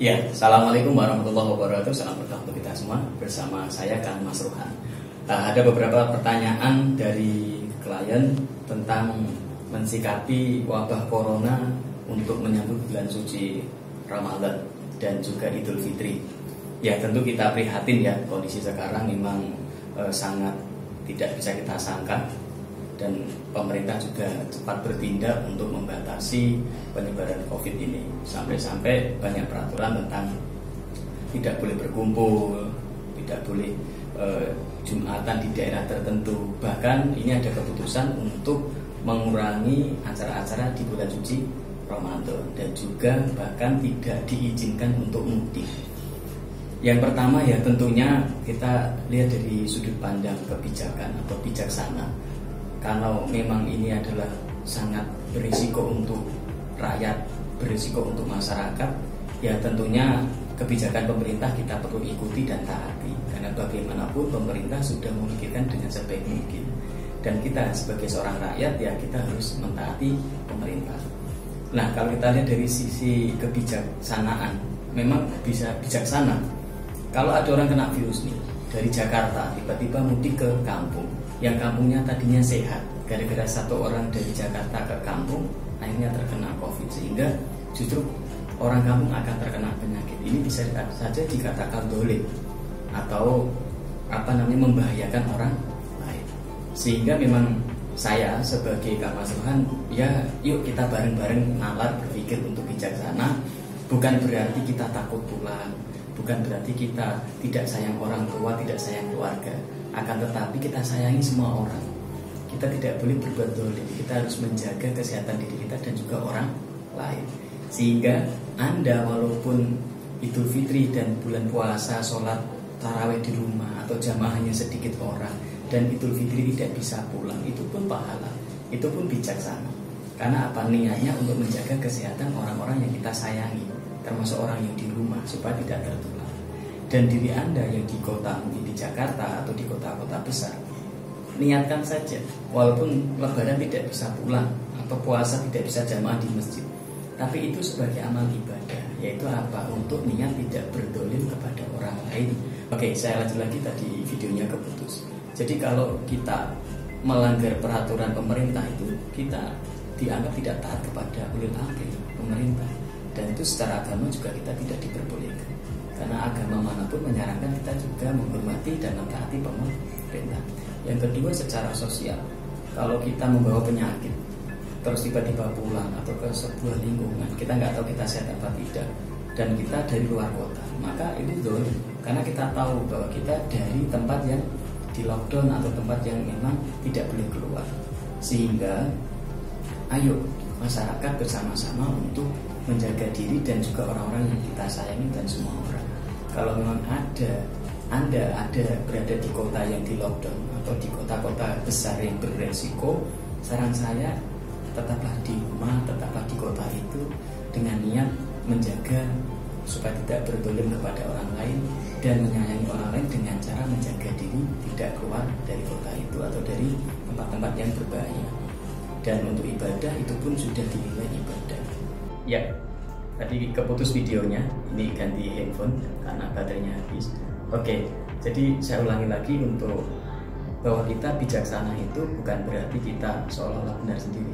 Ya, Assalamualaikum warahmatullahi wabarakatuh. Salam berkah untuk kita semua. Bersama saya Kang Mas Rohan. Ada beberapa pertanyaan dari klien tentang mensikapi wabah corona untuk menyambut bulan suci Ramadan dan juga Idul Fitri. Ya, tentu kita prihatin ya, kondisi sekarang memang sangat tidak bisa kita sangka, dan pemerintah juga cepat bertindak untuk membatasi penyebaran COVID ini. Sampai-sampai banyak peraturan tentang tidak boleh berkumpul, tidak boleh Jumatan di daerah tertentu. Bahkan ini ada keputusan untuk mengurangi acara-acara di bulan suci Ramadan, dan juga bahkan tidak diizinkan untuk mudik. Yang pertama ya tentunya kita lihat dari sudut pandang kebijakan atau bijaksana. Kalau memang ini adalah sangat berisiko untuk rakyat, berisiko untuk masyarakat, ya tentunya kebijakan pemerintah kita perlu ikuti dan taati. Karena bagaimanapun pemerintah sudah memikirkan dengan sebaik mungkin, dan kita sebagai seorang rakyat ya kita harus mentaati pemerintah. Nah, kalau kita lihat dari sisi kebijaksanaan, memang bisa bijaksana. Kalau ada orang kena virus nih dari Jakarta tiba-tiba mudik ke kampung, yang kampungnya tadinya sehat, gara-gara satu orang dari Jakarta ke kampung akhirnya terkena COVID, sehingga justru orang kampung akan terkena penyakit ini. Bisa saja dikatakan dolim atau membahayakan orang lain. Sehingga memang saya sebagai Kang Mas Rohan, ya yuk kita bareng-bareng nalar berpikir untuk bijaksana. Bukan berarti kita takut pulang, bukan berarti kita tidak sayang orang tua, tidak sayang keluarga. Akan tetapi kita sayangi semua orang. Kita tidak boleh berbuat dolim. Kita harus menjaga kesehatan diri kita dan juga orang lain. Sehingga Anda walaupun Idul Fitri dan bulan puasa sholat tarawih di rumah atau jamaah hanya sedikit orang, dan Idul Fitri tidak bisa pulang, itu pun pahala, itu pun bijaksana. Karena apa? Niatnya untuk menjaga kesehatan orang-orang yang kita sayangi, termasuk orang yang di rumah, supaya tidak tertular. Dan diri Anda yang di kota, mungkin di Jakarta atau di kota-kota besar, niatkan saja. Walaupun Lebaran tidak bisa pulang atau puasa tidak bisa jamaah di masjid, tapi itu sebagai amal ibadah, yaitu apa? Untuk niat tidak berdolim kepada orang lain. Oke, saya lanjut lagi, tadi videonya keputus. Jadi kalau kita melanggar peraturan pemerintah itu, kita dianggap tidak taat kepada ulil amri pemerintah, dan itu secara agama juga kita tidak diperbolehkan. Karena agama manapun menyarankan kita juga menghormati dan mentaati pemerintah. Yang kedua, secara sosial, kalau kita membawa penyakit terus tiba-tiba pulang atau ke sebuah lingkungan, kita nggak tahu kita sehat apa tidak, dan kita dari luar kota, maka itu dolim. Karena kita tahu bahwa kita dari tempat yang di lockdown atau tempat yang memang tidak boleh keluar. Sehingga ayo masyarakat bersama-sama untuk menjaga diri dan juga orang-orang yang kita sayangi dan semua orang. Kalau memang Anda ada berada di kota yang di lockdown atau di kota-kota besar yang beresiko, saran saya tetaplah di rumah, tetaplah di kota itu dengan niat menjaga supaya tidak berdolim kepada orang lain dan menyayangi orang lain dengan cara menjaga diri tidak keluar dari kota itu atau dari tempat-tempat yang berbahaya. Dan untuk ibadah itu pun sudah dinilai ibadah. Ya, tadi keputus videonya, ini ganti handphone karena baterainya habis. Oke, jadi saya ulangi lagi untuk bahwa kita bijaksana itu bukan berarti kita seolah-olah benar sendiri.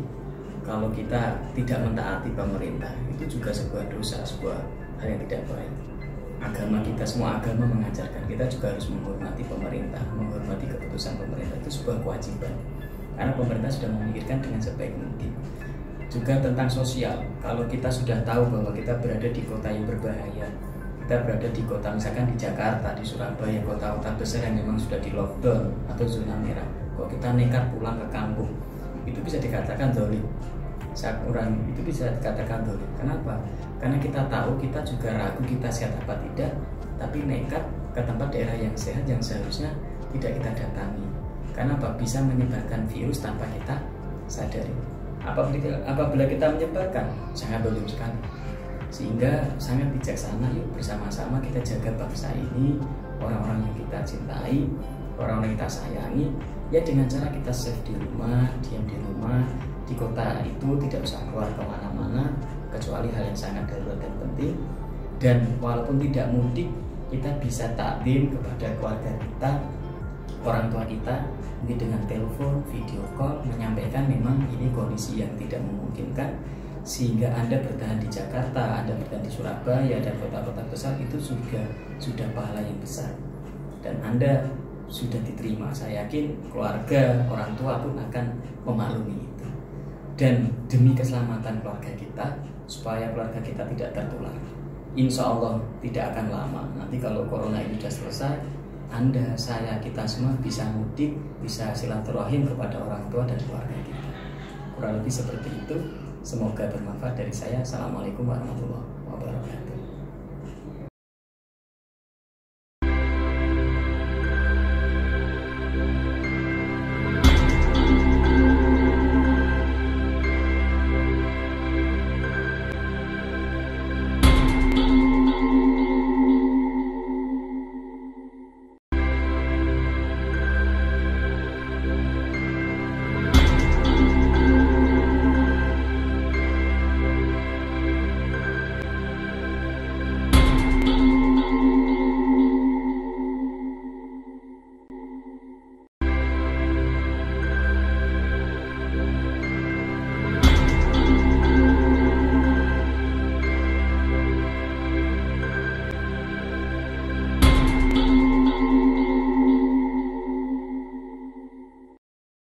Kalau kita tidak mentaati pemerintah, itu juga sebuah dosa, sebuah hal yang tidak baik. Agama kita, semua agama mengajarkan kita juga harus menghormati pemerintah, menghormati keputusan pemerintah, itu sebuah kewajiban. Karena pemerintah sudah memikirkan dengan sebaik mungkin. Juga tentang sosial, kalau kita sudah tahu bahwa kita berada di kota yang berbahaya, kita berada di kota misalkan di Jakarta, di Surabaya, kota-kota besar yang memang sudah di lockdown atau zona merah, kok kita nekat pulang ke kampung, itu bisa dikatakan dolim. Itu bisa dikatakan dolim. Kenapa? Karena kita tahu, kita juga ragu kita sehat apa tidak, tapi nekat ke tempat daerah yang sehat yang seharusnya tidak kita datangi. Karena apa? Bisa menyebarkan virus tanpa kita sadari. Apabila kita menyebarkan, sangat dolim sekali. Sehingga sangat bijaksana, yuk bersama-sama kita jaga bangsa ini, orang-orang yang kita cintai, orang-orang yang kita sayangi, ya dengan cara kita safe di rumah, diam di rumah, di kota itu tidak usah keluar kemana-mana kecuali hal yang sangat darurat dan penting. Dan walaupun tidak mudik, kita bisa takdim kepada keluarga kita, orang tua kita, mungkin dengan telepon, video call, menyampaikan memang ini kondisi yang tidak memungkinkan, sehingga Anda bertahan di Jakarta, Anda bertahan di Surabaya dan kota-kota besar itu sudah pahala yang besar, dan Anda sudah diterima. Saya yakin keluarga, orang tua pun akan memaklumi itu. Dan demi keselamatan keluarga kita, supaya keluarga kita tidak tertular, insya Allah tidak akan lama. Nanti kalau corona ini sudah selesai, Anda, saya, kita semua bisa mudik, bisa silaturahim kepada orang tua dan keluarga kita. Kurang lebih seperti itu. Semoga bermanfaat dari saya. Assalamualaikum warahmatullahi wabarakatuh.